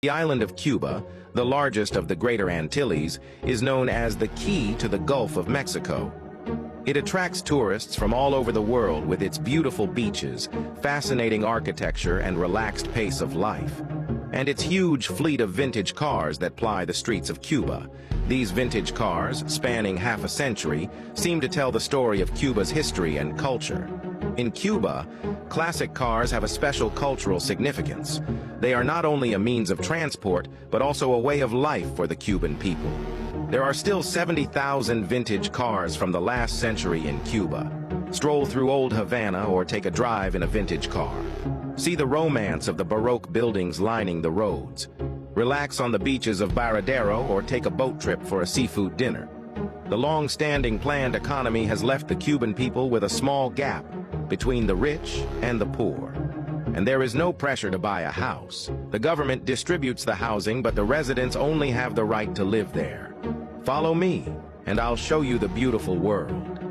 The island of Cuba, the largest of the Greater Antilles, is known as the key to the Gulf of Mexico. It attracts tourists from all over the world with its beautiful beaches, fascinating architecture, and relaxed pace of life. And its huge fleet of vintage cars that ply the streets of Cuba. These vintage cars, spanning half a century, seem to tell the story of Cuba's history and culture. In Cuba, classic cars have a special cultural significance. They are not only a means of transport, but also a way of life for the Cuban people. There are still 70,000 vintage cars from the last century in Cuba. Stroll through old Havana or take a drive in a vintage car. See the romance of the Baroque buildings lining the roads. Relax on the beaches of Baradero or take a boat trip for a seafood dinner. The long-standing planned economy has left the Cuban people with a small gap between the rich and the poor. And there is no pressure to buy a house. The government distributes the housing, but the residents only have the right to live there. Follow me, and I'll show you the beautiful world.